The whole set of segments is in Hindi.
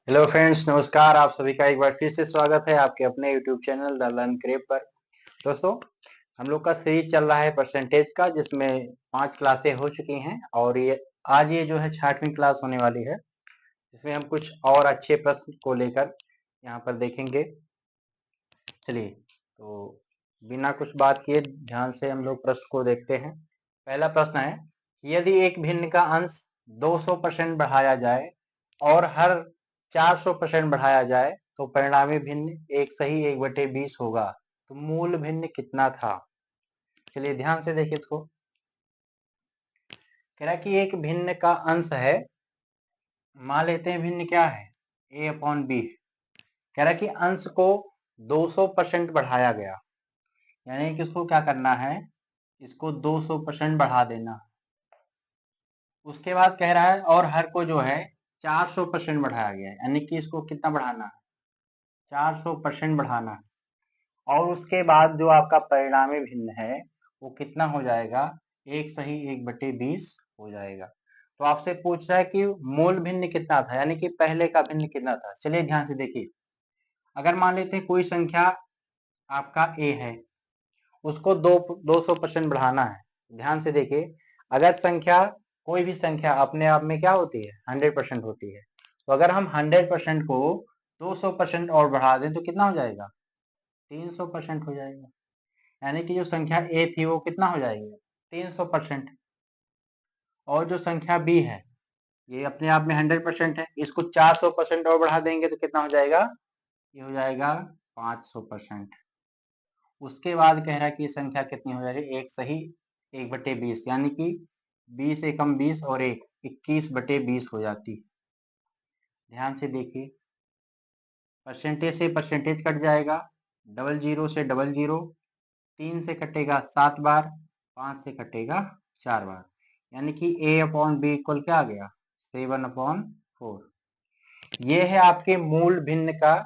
हेलो फ्रेंड्स, नमस्कार। आप सभी का एक बार फिर से स्वागत है आपके अपने YouTube channel the learn crave पर। दोस्तों, हम लोग का सीरीज चल रहा है परसेंटेज का, जिसमें 5 क्लासें हो चुकी हैं और ये जो है 6वीं क्लास होने वाली है, जिसमें हम कुछ और अच्छे प्रश्न को लेकर यहाँ पर देखेंगे। चलिए, तो बिना कुछ बात किए ध्यान से हम लोग प्रश्न को देखते हैं। पहला प्रश्न है, यदि एक भिन्न का अंश 200% बढ़ाया जाए और हर 400% बढ़ाया जाए तो परिणामी भिन्न एक सही 1/20 होगा, तो मूल भिन्न कितना था? चलिए ध्यान से देखिए इसको। कह रहा है कि एक भिन्न का अंश है, मान लेते हैं भिन्न क्या है, a/b। कह रहा है कि अंश को 200% बढ़ाया गया, यानी कि इसको क्या करना है, इसको 200% बढ़ा देना। उसके बाद कह रहा है और हर को जो है 400% बढ़ाया गया है, यानी कि इसको कितना बढ़ाना है, 400% बढ़ाना है। और उसके बाद जो आपका परिणामी भिन्न है वो कितना हो जाएगा, एक सही 1/20 हो जाएगा। तो आपसे पूछ रहा है कि मूल भिन्न कितना था, यानी कि पहले का भिन्न कितना था। चलिए ध्यान से देखिए, अगर मान लेते हैं कोई संख्या आपका a है, उसको 200% बढ़ाना है। ध्यान से देखिए, अगर संख्या कोई भी संख्या अपने आप में क्या होती है, 100% होती है। तो अगर हम 100% को 200% और बढ़ा दें तो कितना हो जाएगा, 300% हो जाएगा। यानी कि जो संख्या a थी वो कितना हो जाएगी, 300%। और जो संख्या b है ये अपने आप में 100% है, इसको 400% और बढ़ा देंगे तो कितना हो जाएगा, ये हो जाएगा 500%। उसके बाद कह रहा है कि ये संख्या कितनी हो जाएगी, एक सही 1/20, यानी कि 20 एकम 20 और 1 21/20 हो जाती। ध्यान से देखिए, परसेंटेज से परसेंटेज कट जाएगा, डबल जीरो से डबल जीरो, 3 से कटेगा 7 बार, 5 से कटेगा 4 बार, यानी कि a/b इक्वल क्या आ गया, 7/4। ये है आपके मूल भिन्न का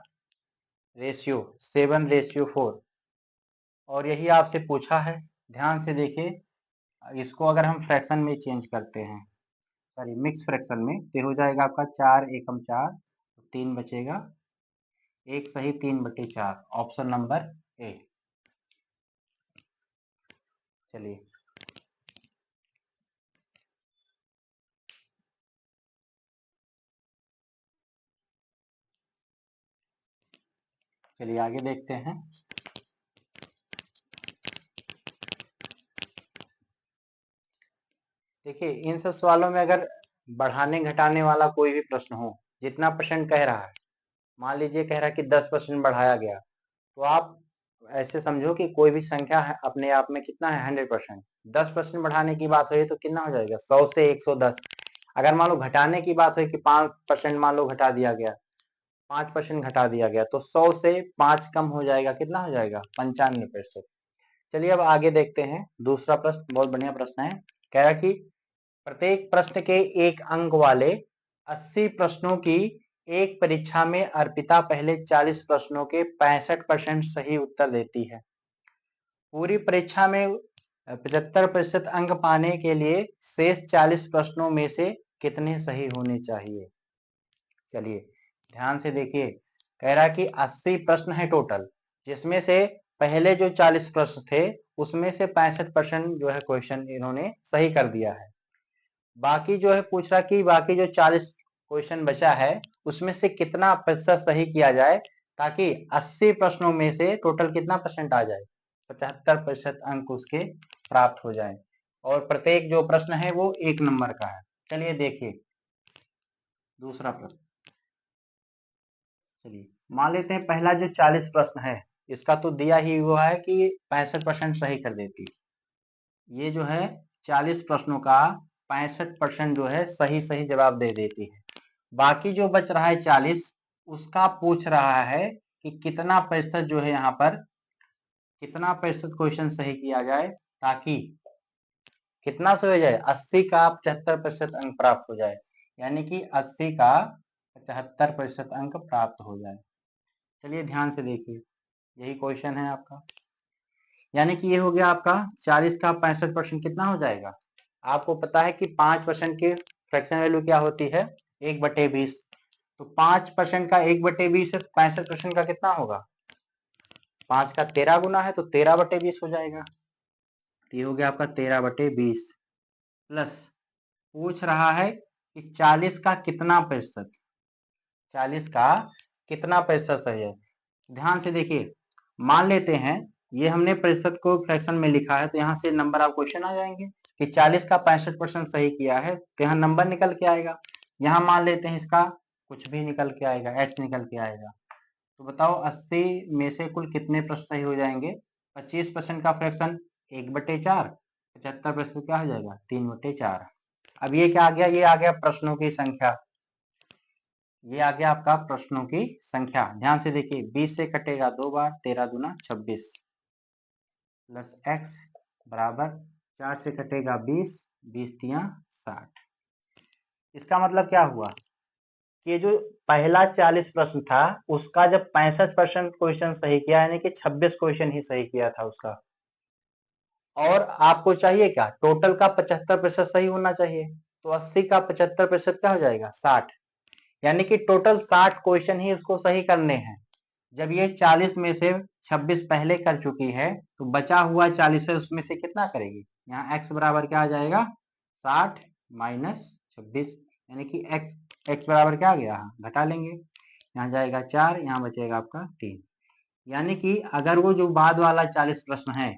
रेशियो, 7:4। और यही आपसे पूछा है। ध्यान से देखिए, इसको अगर हम फ्रैक्शन में चेंज करते हैं, सॉरी मिक्स फ्रैक्शन में, तो हो जाएगा आपका 4 एकम 4, 3 बचेगा, एक सही 3/4, ऑप्शन नंबर ए। चलिए चलिए आगे देखते हैं। देखिए, इन सब सवालों में अगर बढ़ाने घटाने वाला कोई भी प्रश्न हो, जितना परसेंट कह रहा है, मान लीजिए कह रहा है कि 10% बढ़ाया गया, तो आप ऐसे समझो कि कोई भी संख्या है अपने आप में कितना है, 100%। 10% बढ़ाने की बात हुई तो कितना हो जाएगा, 100 से 110। अगर मान लो घटाने की बात हुई कि 5% मान लो घटा दिया गया, 5% घटा दिया गया, तो 100 से 5 कम हो जाएगा, कितना हो जाएगा, 95%। चलिए अब आगे देखते हैं। दूसरा प्रश्न बहुत बढ़िया प्रश्न है। कह रहा है कि प्रत्येक प्रश्न के 1 अंक वाले 80 प्रश्नों की एक परीक्षा में अर्पिता पहले 40 प्रश्नों के 65% सही उत्तर देती है। पूरी परीक्षा में 75% अंक पाने के लिए शेष 40 प्रश्नों में से कितने सही होने चाहिए? चलिए ध्यान से देखिए, कह रहा है कि 80 प्रश्न है टोटल, जिसमें से पहले जो 40 प्रश्न थे उसमें से 65% जो है क्वेश्चन इन्होंने सही कर दिया है। बाकी जो है पूछ रहा कि बाकी जो 40 क्वेश्चन बचा है उसमें से कितना प्रतिशत सही किया जाए, ताकि 80 प्रश्नों में से टोटल कितना परसेंट आ जाए, 75% अंक उसके प्राप्त हो जाए। और प्रत्येक जो प्रश्न है वो 1 नंबर का है। चलिए देखिए दूसरा प्रश्न। चलिए मान लेते हैं पहला जो 40 प्रश्न है, इसका तो दिया ही हुआ है कि 65% सही कर देती है। ये जो है 40 प्रश्नों का 65% जो है सही सही जवाब दे देती है। बाकी जो बच रहा है 40, उसका पूछ रहा है कि कितना प्रतिशत जो है यहाँ पर, कितना प्रतिशत क्वेश्चन सही किया जाए, ताकि कितना से हो जाए, 80 का 75% अंक प्राप्त हो जाए, यानी कि 80 का 75% अंक प्राप्त हो जाए। चलिए ध्यान से देखिए, यही क्वेश्चन है आपका। यानी कि ये हो गया आपका 40 का 65% कितना हो जाएगा। आपको पता है कि 5% की फ्रैक्शन वैल्यू क्या होती है, 1/20। तो 5% का 1/20 है तो 65% का कितना होगा? 5 का 13 गुना है तो 13/20 हो जाएगा। तो ये हो गया आपका 13/20 प्लस पूछ रहा है कि 40 का कितना प्रतिशत, 40 का कितना प्रतिशत सही है। ध्यान से देखिए, मान लेते हैं ये हमने प्रतिशत को फ्रैक्शन में लिखा है तो यहाँ से नंबर आप क्वेश्चन आ जाएंगे कि 40 का 65% सही किया है तो यहाँ नंबर निकल के आएगा। यहाँ मान लेते हैं इसका कुछ भी निकल के आएगा, x निकल के आएगा। तो बताओ 80 में से कुल कितने प्रश्न सही हो जाएंगे? 25% का फ्रैक्शन 1/4, 75% क्या हो जाएगा? 3/4। अब ये क्या आ गया? ये आ गया प्रश्नों की संख्या, ये आ गया आपका प्रश्नों की संख्या। ध्यान से देखिए, 20 से कटेगा 2 बार, 13 दूना 26 प्लस x बराबर 4 से कटेगा 20, 20 तिया 60। इसका मतलब क्या हुआ कि जो पहला 40 प्रश्न था उसका जब 65% क्वेश्चन सही किया, यानी कि 26 क्वेश्चन ही सही किया था उसका, और आपको चाहिए क्या? टोटल का 75% सही होना चाहिए। तो 80 का 75% क्या हो जाएगा? 60, यानी कि टोटल 60 क्वेश्चन ही उसको सही करने हैं। जब ये 40 में से 26 पहले कर चुकी है तो बचा हुआ 40 है उसमें से कितना करेगी? यहाँ x बराबर क्या आ जाएगा? 60 माइनस 26, यानी कि x बराबर क्या आ गया? घटा लेंगे, यहाँ जाएगा 4, यहाँ बचेगा आपका 3। यानी कि अगर वो जो बाद वाला 40 प्रश्न है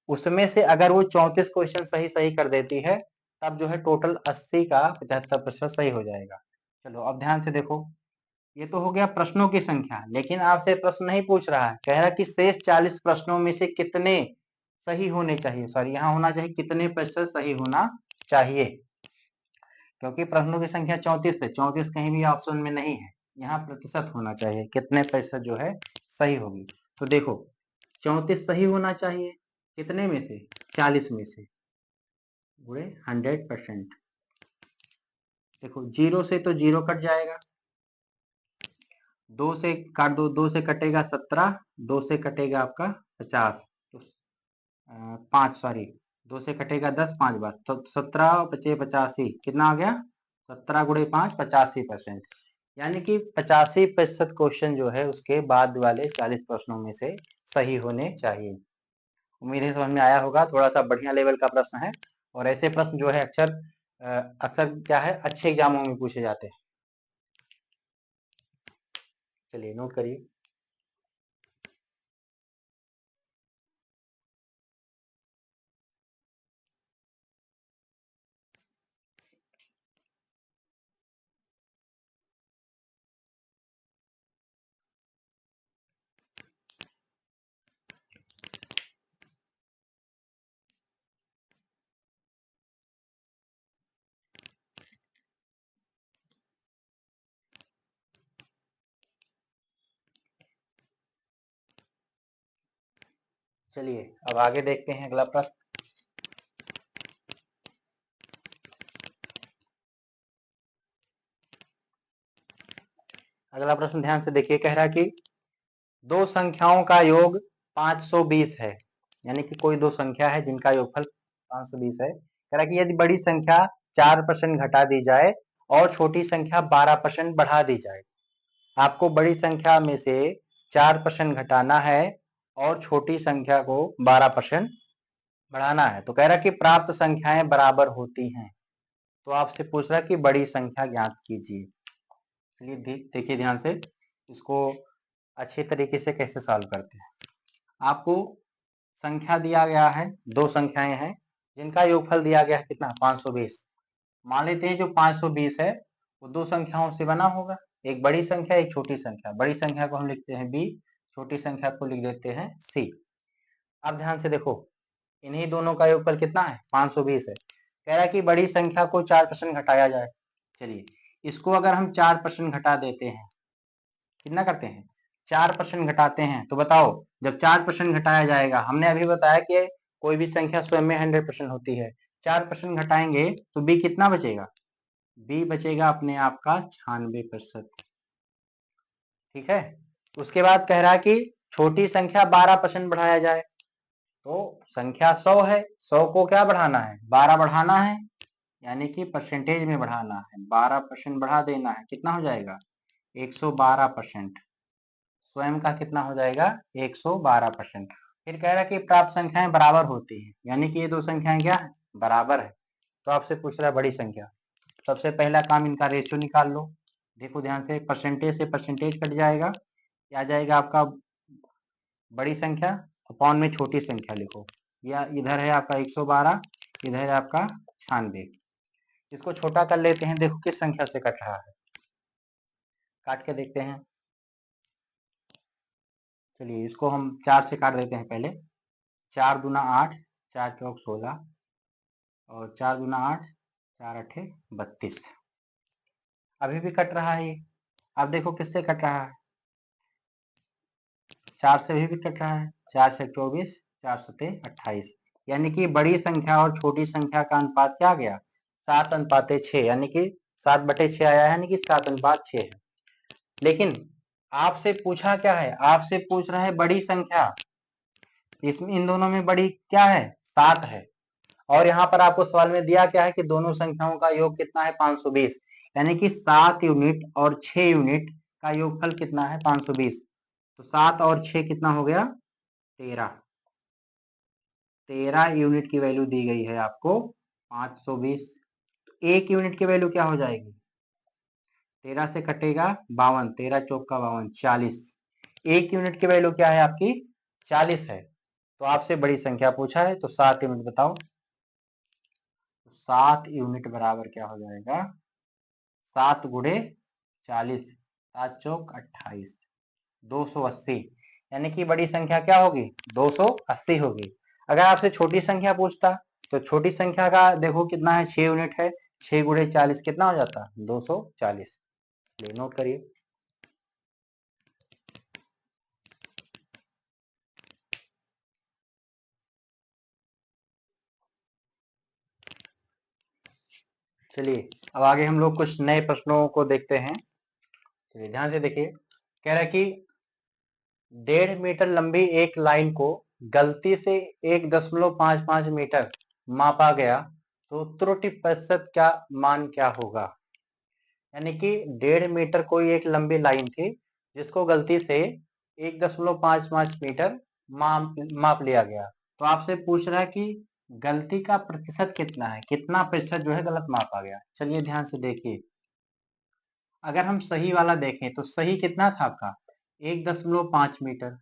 उसमें से अगर वो 34 क्वेश्चन सही कर देती है तब जो है टोटल 80 का 75% सही हो जाएगा। चलो अब ध्यान से देखो, ये तो हो गया प्रश्नों की संख्या, लेकिन आपसे प्रश्न नहीं पूछ रहा है, कह रहा कि शेष 40 प्रश्नों में से कितने सही होने चाहिए। सॉरी, यहाँ होना चाहिए कितने प्रतिशत सही होना चाहिए, क्योंकि प्रश्नों की संख्या 34 है, 34 कहीं भी ऑप्शन में नहीं है, यहाँ प्रतिशत होना चाहिए, कितने प्रतिशत जो है सही होगी। तो देखो 34 सही होना चाहिए, कितने में से? 40 में से, पूरे 100%। देखो 0 से तो 0 कट जाएगा, 2 से काट दो, 2 से कटेगा 17, 2 से कटेगा आपका 50, तो 5 सॉरी 2 से कटेगा 10, 5 बार तो 17 बचे 85, कितना आ गया? 17 गुणे 5 85%, यानी कि 85% क्वेश्चन जो है उसके बाद वाले 40 प्रश्नों में से सही होने चाहिए। उम्मीद है समझ में आया होगा, थोड़ा सा बढ़िया लेवल का प्रश्न है और ऐसे प्रश्न जो है अक्सर क्या है अच्छे एग्जामों में पूछे जाते हैं। चलिए नोट करिए। चलिए अब आगे देखते हैं अगला प्रश्न। अगला प्रश्न ध्यान से देखिए, कह रहा है कि दो संख्याओं का योग 520 है, यानी कि कोई दो संख्या है जिनका योगफल 520 है। कह रहा है कि यदि बड़ी संख्या 4% घटा दी जाए और छोटी संख्या 12% बढ़ा दी जाए, आपको बड़ी संख्या में से 4% घटाना है और छोटी संख्या को 12% बढ़ाना है। तो कह रहा है कि प्राप्त संख्याएं बराबर होती हैं, तो आपसे पूछ रहा है कि बड़ी संख्या ज्ञात कीजिए। चलिए देखिए ध्यान से, इसको अच्छे तरीके से कैसे सॉल्व करते हैं। आपको संख्या दिया गया है, दो संख्याएं हैं जिनका योगफल दिया गया है कितना? 520। मान लेते हैं जो 520 है वो दो संख्याओं से बना होगा, एक बड़ी संख्या एक छोटी संख्या। बड़ी संख्या को हम लिखते हैं b, छोटी संख्या को लिख देते हैं c। अब ध्यान से देखो, इन्हीं दोनों का योगफल कितना है? 520 है। कह रहा है कि बड़ी संख्या को 4% घटाया जाए। चलिए इसको अगर हम 4% घटा देते हैं, कितना करते हैं? 4% घटाते हैं, तो बताओ जब 4% घटाया जाएगा, हमने अभी बताया कि कोई भी संख्या स्वयं में 100% होती है, 4% घटाएंगे तो b कितना बचेगा? b बचेगा अपने आप का 96%। ठीक है, उसके बाद कह रहा है कि छोटी संख्या 12% बढ़ाया जाए, तो संख्या 100 है, 100 को क्या बढ़ाना है? 12 बढ़ाना है, यानी कि परसेंटेज में बढ़ाना है, 12% बढ़ा देना है, कितना हो जाएगा? 112%। स्वयं का कितना हो जाएगा 112%। फिर कह रहा है कि प्राप्त संख्याएं बराबर होती हैं, यानी कि ये दो संख्याएं क्या है बराबर है। तो आपसे पूछ रहा है बड़ी संख्या। सबसे पहला काम इनका रेशियो निकाल लो। देखो ध्यान से, परसेंटेज से परसेंटेज कट जाएगा, क्या जाएगा आपका बड़ी संख्या अपॉन में छोटी संख्या लिखो। या इधर है आपका 112, इधर है आपका 96। इसको छोटा कर लेते हैं, देखो किस संख्या से कट रहा है, काट के देखते हैं। चलिए इसको हम 4 से काट देते हैं पहले। 4 दूना 8, 4 चौक 16 और 4 दूना 8, 4 अठे 32। अभी भी कट रहा है ये। अब देखो किससे कट रहा है, 4 से भी कट रहा है। 4 से 24, 4 सते 28। यानी कि बड़ी संख्या और छोटी संख्या का अनुपात क्या आ गया 7:6, यानी कि 7/6 आया है, यानी कि 7:6 है। लेकिन आपसे पूछा क्या है, आपसे पूछ रहा है बड़ी संख्या, इसमें इन दोनों में बड़ी क्या है 7 है। और यहाँ पर आपको सवाल में दिया क्या है कि दोनों संख्याओं का योग कितना है 520, यानी कि 7 यूनिट और 6 यूनिट का योगफल कितना है 520। तो 7 और 6 कितना हो गया 13। 13 यूनिट की वैल्यू दी गई है आपको 520। तो एक यूनिट की वैल्यू क्या हो जाएगी, 13 से कटेगा 52, 13 चौक का 52, 40। एक यूनिट की वैल्यू क्या है आपकी 40 है। तो आपसे बड़ी संख्या पूछा है, तो 7 यूनिट बताओ। 7 यूनिट बराबर क्या हो जाएगा 7 गुणे 40, 7 चौक 28, 280। यानी कि बड़ी संख्या क्या होगी 280 होगी। अगर आपसे छोटी संख्या पूछता तो छोटी संख्या का देखो कितना है 6 यूनिट है, 6 गुणे 40 कितना हो जाता 240। नोट करिए। चलिए अब आगे हम लोग कुछ नए प्रश्नों को देखते हैं। चलिए ध्यान से देखिए, कह रहा है कि 1.5 मीटर लंबी एक लाइन को गलती से 1.55 मीटर मापा गया, तो त्रुटि प्रतिशत क्या मान क्या होगा। यानी कि 1.5 मीटर कोई एक लंबी लाइन थी जिसको गलती से 1.55 मीटर माप लिया गया। तो आपसे पूछ रहा है कि गलती का प्रतिशत कितना है, कितना प्रतिशत जो है गलत मापा गया। चलिए ध्यान से देखिए, अगर हम सही वाला देखें तो सही कितना था आपका 1.5 मीटर,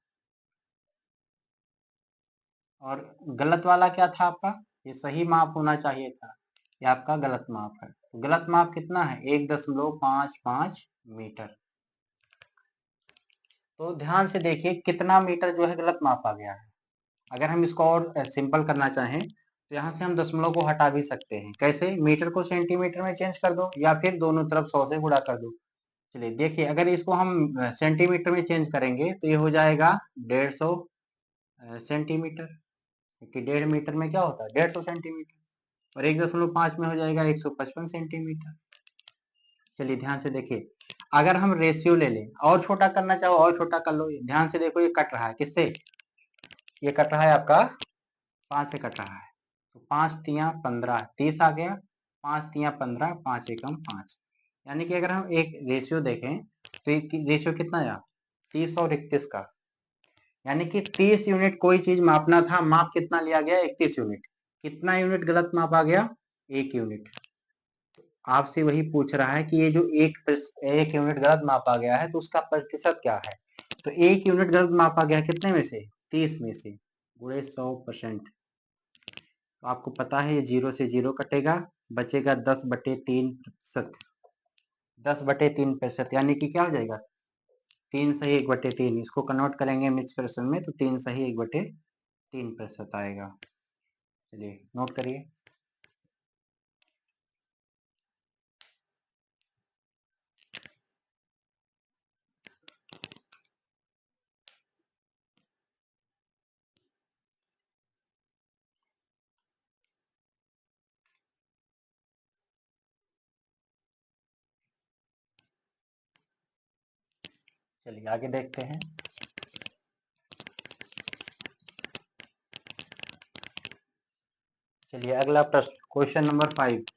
और गलत वाला क्या था आपका, ये सही माप होना चाहिए था, ये आपका गलत माप है। तो गलत माप कितना है 1.55 मीटर। तो ध्यान से देखिए कितना मीटर जो है गलत मापा गया है। अगर हम इसको और सिंपल करना चाहें तो यहाँ से हम दशमलव को हटा भी सकते हैं। कैसे, मीटर को सेंटीमीटर में चेंज कर दो या फिर दोनों तरफ 100 से गुणा कर दो। चलिए देखिए, अगर इसको हम सेंटीमीटर में चेंज करेंगे तो ये हो जाएगा 150 सेंटीमीटर, क्योंकि 1.5 मीटर में क्या होता है 150 सेंटीमीटर, और 1.5 में हो जाएगा 155 सेंटीमीटर। चलिए ध्यान से देखिए, अगर हम रेशियो ले लें और छोटा करना चाहो और छोटा कर लो। ध्यान से देखो ये कट रहा है किससे, ये कट रहा है आपका 5 से कट रहा है। तो 5 तिया 15, 30 आ गया, 5 तिया 15, 5 एकम 5। यानी कि अगर हम एक रेशियो देखें तो एक रेशियो कितना आया 30 और 31 का, यानी कि 30 यूनिट कोई चीज मापना था, माप कितना लिया गया 31 यूनिट। कितना यूनिट गलत मापा गया 1 यूनिट। आपसे वही पूछ रहा है कि ये जो एक यूनिट गलत मापा गया है तो उसका प्रतिशत क्या है। तो 1 यूनिट गलत मापा गया कितने में से 30 में से, गुणे 100%। तो आपको पता है ये 0 से 0 कटेगा, बचेगा 10/3%। 10/3%, यानी कि क्या हो जाएगा 3 सही 1/3। इसको कन्वर्ट करेंगे मिक्स फ्रैक्शन में तो 3 सही 1/3% आएगा। चलिए नोट करिए। चलिए आगे देखते हैं। चलिए अगला प्रश्न, क्वेश्चन नंबर 5।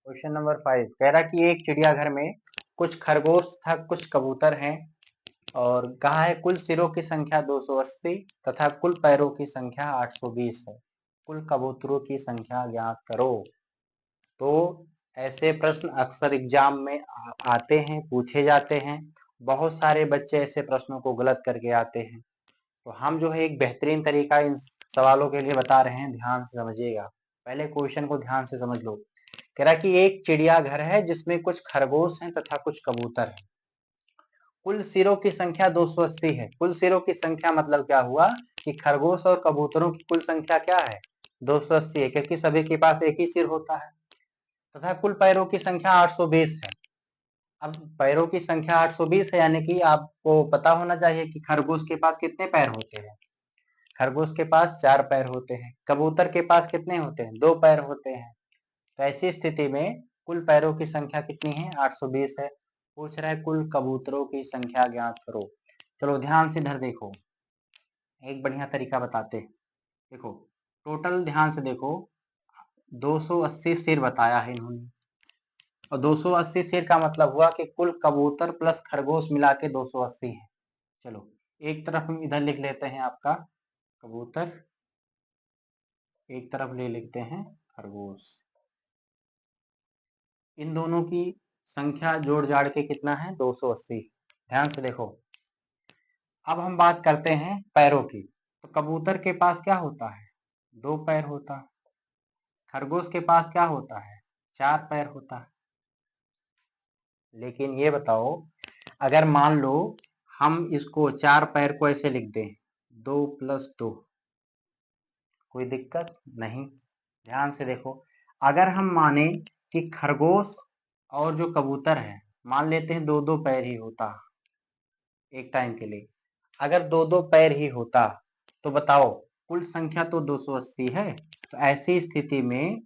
क्वेश्चन नंबर 5 कह रहा कि एक चिड़ियाघर में कुछ खरगोश तथा कुछ कबूतर हैं, और कहा है कुल सिरों की संख्या 280 तथा कुल पैरों की संख्या 820 है, कुल कबूतरों की संख्या ज्ञात करो। तो ऐसे प्रश्न अक्सर एग्जाम में आते हैं, पूछे जाते हैं। बहुत सारे बच्चे ऐसे प्रश्नों को गलत करके आते हैं, तो हम जो है एक बेहतरीन तरीका इन सवालों के लिए बता रहे हैं, ध्यान से समझिएगा। पहले क्वेश्चन को ध्यान से समझ लो। कह रहा कि एक चिड़िया घर है जिसमें कुछ खरगोश हैं तथा कुछ कबूतर हैं। कुल सिरों की संख्या 280 है। कुल सिरों की संख्या मतलब क्या हुआ कि खरगोश और कबूतरों की कुल संख्या क्या है, 280 है, क्योंकि सभी के पास एक ही सिर होता है। तथा कुल पैरों की संख्या 820 है। अब पैरों की संख्या 820 है, यानी कि आपको पता होना चाहिए कि खरगोश के पास कितने पैर होते हैं। खरगोश के पास 4 पैर होते हैं। कबूतर के पास कितने होते हैं, 2 पैर होते हैं। तो ऐसी स्थिति में कुल पैरों की संख्या कितनी है, 820 है। पूछ रहा है कुल कबूतरों की संख्या ज्ञात करो। चलो ध्यान से इधर देखो, एक बढ़िया तरीका बताते हैं। देखो टोटल ध्यान से देखो, 280 सिर बताया है इन्होंने, और 280 सिर का मतलब हुआ कि कुल कबूतर प्लस खरगोश मिला के 280 है। चलो एक तरफ हम इधर लिख लेते हैं आपका कबूतर, एक तरफ ले लिखते हैं खरगोश। इन दोनों की संख्या जोड़ जाड़ के कितना है, 280। ध्यान से देखो, अब हम बात करते हैं पैरों की। तो कबूतर के पास क्या होता है, 2 पैर होता है। खरगोश के पास क्या होता है, 4 पैर होता है। लेकिन ये बताओ, अगर मान लो हम इसको 4 पैर को ऐसे लिख दें, 2 + 2, कोई दिक्कत नहीं। ध्यान से देखो, अगर हम माने कि खरगोश और जो कबूतर है, मान लेते हैं 2-2 पैर ही होता एक टाइम के लिए। अगर 2-2 पैर ही होता तो बताओ कुल संख्या तो 280 है। तो ऐसी स्थिति में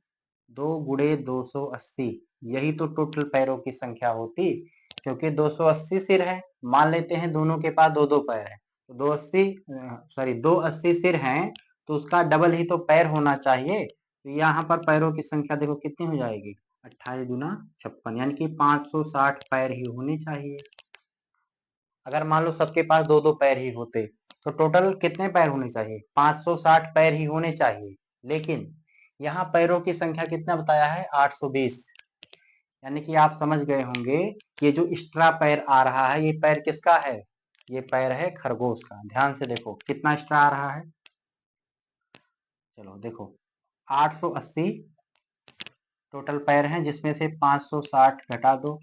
2 × 280, यही तो टोटल पैरों की संख्या होती, क्योंकि 280 सिर है। मान लेते हैं दोनों के पास 2-2 पैर है, तो 280 सिर हैं, तो उसका डबल ही तो पैर होना चाहिए। तो यहाँ पर पैरों की संख्या देखो कितनी हो जाएगी, 28 × 56, यानी कि 560 पैर ही होने चाहिए। अगर मान लो सबके पास 2-2 पैर ही होते तो टोटल कितने पैर होने चाहिए, 560 पैर ही होने चाहिए। लेकिन यहाँ पैरों की संख्या कितना बताया है, 820। यानी कि आप समझ गए होंगे कि ये जो एक्स्ट्रा पैर आ रहा है, ये पैर किसका है, ये पैर है खरगोश का। ध्यान से देखो कितना एक्स्ट्रा आ रहा है। चलो देखो 880 टोटल पैर हैं, जिसमें से 560 घटा दो,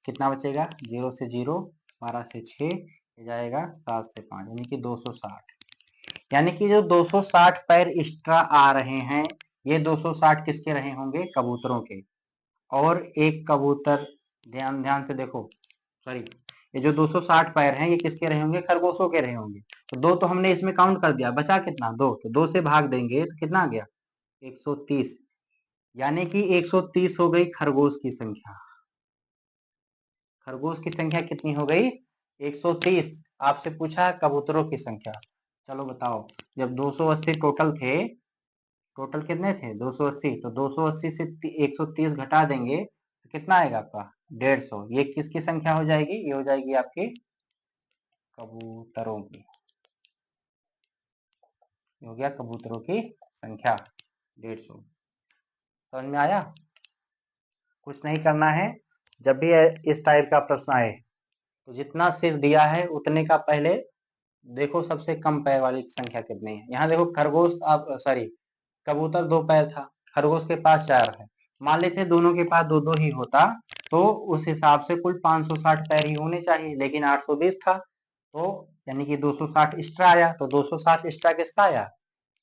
कितना बचेगा, 0 से 0, 12 से 6 जाएगा, 7 से 5, यानी कि 260। यानी कि जो 260 पैर एक्स्ट्रा आ रहे हैं, ये 260 किसके रहे होंगे, कबूतरों के। और एक कबूतर, ध्यान से देखो, सॉरी, ये जो 260 पैर हैं ये किसके रहे होंगे, खरगोशों के रहे होंगे। तो 2 तो हमने इसमें काउंट कर दिया, बचा कितना, 2। तो 2 से भाग देंगे तो कितना आ गया, 130। यानी कि 130 हो गई खरगोश की संख्या। खरगोश की संख्या कितनी हो गई, 130। आपसे पूछा है कबूतरों की संख्या। चलो बताओ, जब 280 टोटल थे, टोटल कितने थे, 280, तो 280 से 130 घटा देंगे तो कितना आएगा आपका, 150। ये किसकी संख्या हो जाएगी, ये हो जाएगी आपकी कबूतरों की। हो गया कबूतरों की संख्या 150। समझ में आया। कुछ नहीं करना है, जब भी इस टाइप का प्रश्न आए तो जितना सिर दिया है उतने का पहले देखो सबसे कम पैर वाली संख्या कितनी है। यहाँ देखो खरगोश, आप सॉरी, कबूतर 2 पैर था, खरगोश के पास 4 है। मान लेते दोनों के पास 2-2 ही होता, तो उस हिसाब से कुल 560 पैर ही होने चाहिए, लेकिन 820 था, तो यानी कि 260 एक्स्ट्रा आया। तो 260 एक्स्ट्रा किसका आया,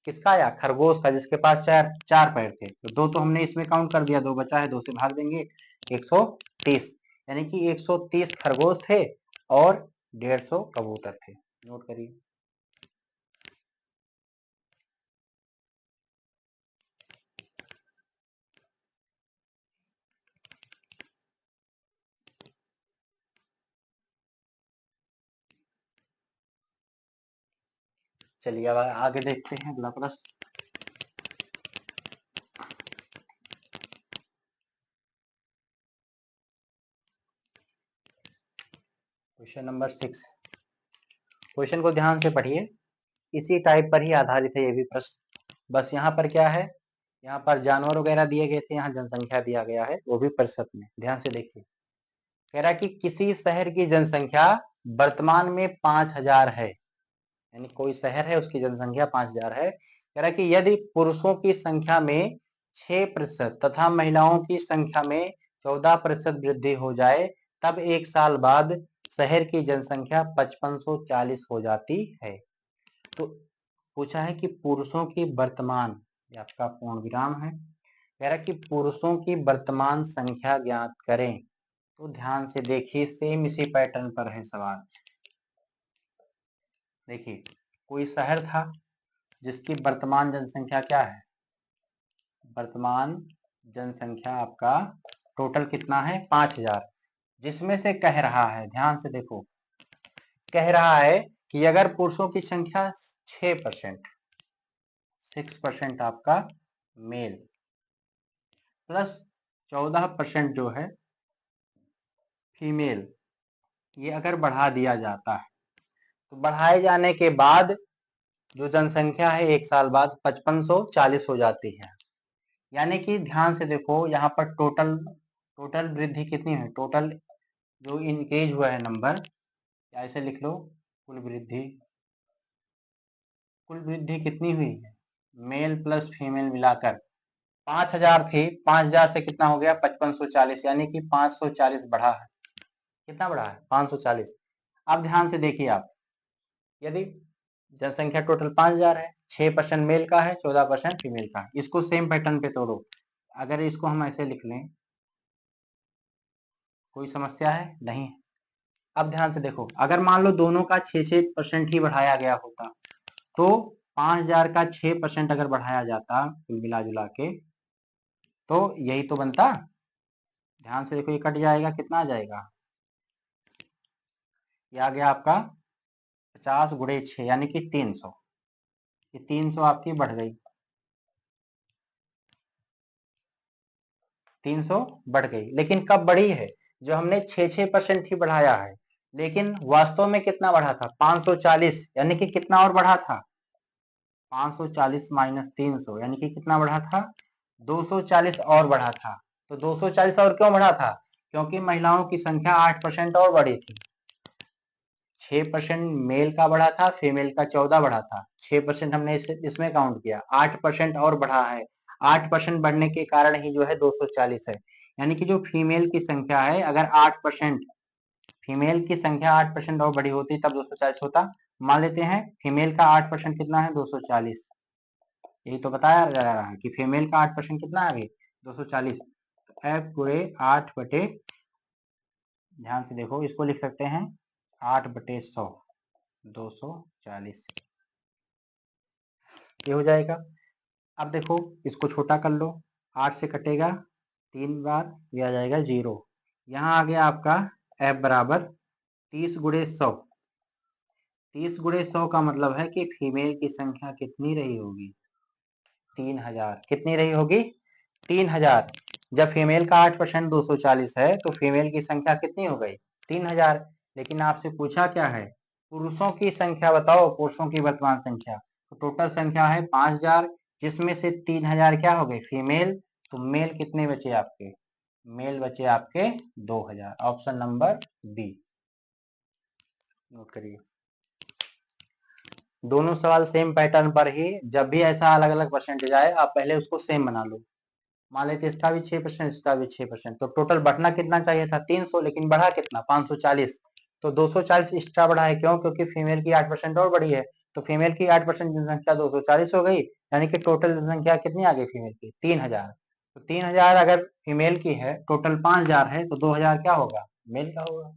किसका आया, खरगोश का, जिसके पास 4 पैर थे। तो 2 तो हमने इसमें काउंट कर दिया, 2 बचा है, 2 से भाग देंगे, 130। यानी कि 130 खरगोश थे और 150 कबूतर थे। नोट करिए। चलिए अब आगे देखते हैं अगला प्रश्न। Question number 6। क्वेश्चन को ध्यान से पढ़िए, इसी टाइप पर ही आधारित है ये भी प्रश्न। बस यहाँ पर क्या है, यहाँ पर जानवर वगैरह दिए गए थे, यहाँ जनसंख्या दिया गया है, वो भी प्रतिशत में। ध्यान से देखिए, कह रहा है कि किसी शहर की जनसंख्या वर्तमान में 5000 है, यानी कोई शहर है उसकी जनसंख्या 5000 है। कह रहा है कि यदि पुरुषों की संख्या में 6% तथा महिलाओं की संख्या में 14% वृद्धि हो जाए, तब एक साल बाद शहर की जनसंख्या 5540 हो जाती है। तो पूछा है कि पुरुषों की वर्तमान, ये आपका पूर्ण विराम है, कह रहा है कि पुरुषों की वर्तमान संख्या ज्ञात करें। तो ध्यान से देखिए, सेम इसी पैटर्न पर है सवाल। देखिए, कोई शहर था जिसकी वर्तमान जनसंख्या क्या है, वर्तमान जनसंख्या आपका टोटल कितना है 5000, जिसमें से कह रहा है, ध्यान से देखो, कह रहा है कि अगर पुरुषों की संख्या 6%, 6% आपका मेल प्लस 14% जो है फीमेल, ये अगर बढ़ा दिया जाता है, तो बढ़ाए जाने के बाद जो जनसंख्या है एक साल बाद 5540 हो जाती है। यानी कि ध्यान से देखो, यहाँ पर टोटल वृद्धि कितनी है, टोटल जो इंक्रीज हुआ है नंबर, ऐसे लिख लो, कुल वृद्धि कितनी हुई है, मेल प्लस फीमेल मिलाकर 5000 थी, 5000 से कितना हो गया 5540, यानी कि 540 बढ़ा है। कितना बढ़ा है 540। अब ध्यान से देखिए आप, यदि जनसंख्या टोटल 5000 है, 6% मेल का है, 14% फीमेल का है, इसको सेम पैटर्न पे तोड़ो। अगर इसको हम ऐसे लिख लें, कोई समस्या है नहीं। अब ध्यान से देखो, अगर मान लो दोनों का 6% ही बढ़ाया गया होता, तो 5000 का 6% अगर बढ़ाया जाता कुल मिला जुला के, तो यही तो बनता। ध्यान से देखो, ये कट जाएगा, कितना आ जाएगा, ये आ गया आपका 50 गुणे 6 यानी कि 300। ये 300 आपकी बढ़ गई, 300 बढ़ गई, लेकिन कब बढ़ी है, जो हमने 6% ही बढ़ाया है, लेकिन वास्तव में कितना बढ़ा था 540, यानी कि कितना और बढ़ा था 540 माइनस 300, यानी कि कितना बढ़ा था 240 और बढ़ा था। तो 240 और क्यों बढ़ा था, क्योंकि महिलाओं की संख्या 8% और बढ़ी थी। 6% मेल का बढ़ा था, फीमेल का 14 बढ़ा था, 6% हमने इसमें काउंट किया, 8% और बढ़ा है, 8% बढ़ने के कारण ही जो है 240 है। यानी कि जो फीमेल की संख्या है, अगर 8% फीमेल की संख्या 8% और बड़ी होती तब 240 होता। मान लेते हैं फीमेल का 8% कितना है 240, यही तो बताया जा रहा है कि फीमेल का 8% कितना है अभी 240। तो एफ गुणे 8/, ध्यान से देखो, इसको लिख सकते हैं 8/100, 240, ये हो जाएगा। अब देखो, इसको छोटा कर लो, 8 से कटेगा 3 बार, ये आ जाएगा 0। यहाँ आ गया आपका f बराबर 30 गुणे 100। 30 गुणे 100 का मतलब है कि फीमेल की संख्या कितनी रही होगी 3000। कितनी रही होगी 3000। जब फीमेल का 8% 240 है, तो फीमेल की संख्या कितनी हो गई 3000। लेकिन आपसे पूछा क्या है, पुरुषों की संख्या बताओ, पुरुषों की वर्तमान संख्या। तो टोटल संख्या है 5000, जिसमें से 3000 क्या हो गए फीमेल। तो मेल कितने बचे आपके, मेल बचे आपके 2000। ऑप्शन नंबर बी नोट करिए। दोनों सवाल सेम पैटर्न पर ही, जब भी ऐसा अलग अलग परसेंटेज आए, आप पहले उसको सेम बना लो। मान लेते इसका भी 6%, इसका भी 6%, तो टोटल बढ़ना कितना चाहिए था 300, लेकिन बढ़ा कितना 540। तो 240 एक्स्ट्रा बढ़ा है, क्यों, क्योंकि फीमेल की 8% और बढ़ी है। तो फीमेल की 8% जनसंख्या 240 हो गई, यानी कि टोटल जनसंख्या कितनी आ गई फीमेल की 3000। तो 3000 अगर फीमेल की है, टोटल 5000 है, तो 2000 क्या होगा मेल का होगा।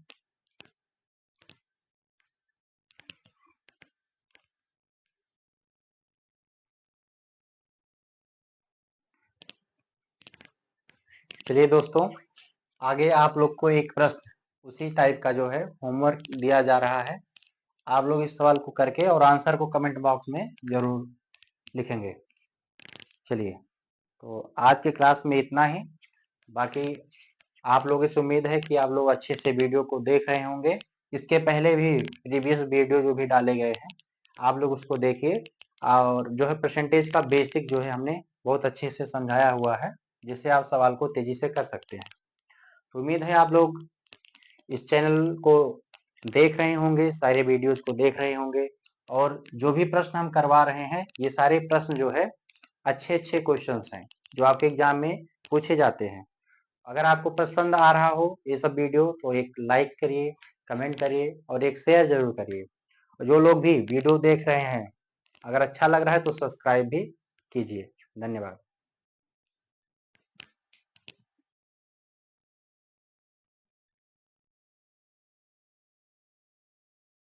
चलिए दोस्तों, आगे आप लोग को एक प्रश्न उसी टाइप का जो है होमवर्क दिया जा रहा है। आप लोग इस सवाल को करके और आंसर को कमेंट बॉक्स में जरूर लिखेंगे। चलिए, तो आज के क्लास में इतना ही। बाकी आप लोगों से उम्मीद है कि आप लोग अच्छे से वीडियो को देख रहे होंगे इसके पहले भी प्रीवियस वीडियो जो भी डाले गए हैं आप लोग उसको देखिए, और जो है परसेंटेज का बेसिक जो है हमने बहुत अच्छे से समझाया हुआ है, जिससे आप सवाल को तेजी से कर सकते हैं। तो उम्मीद है आप लोग इस चैनल को देख रहे होंगे, सारे वीडियोज को देख रहे होंगे, और जो भी प्रश्न हम करवा रहे हैं ये सारे प्रश्न जो है अच्छे अच्छे क्वेश्चंस हैं जो आपके एग्जाम में पूछे जाते हैं। अगर आपको पसंद आ रहा हो ये सब वीडियो तो एक लाइक करिए, कमेंट करिए और एक शेयर जरूर करिए। जो लोग भी वीडियो देख रहे हैं अगर अच्छा लग रहा है तो सब्सक्राइब भी कीजिए। धन्यवाद।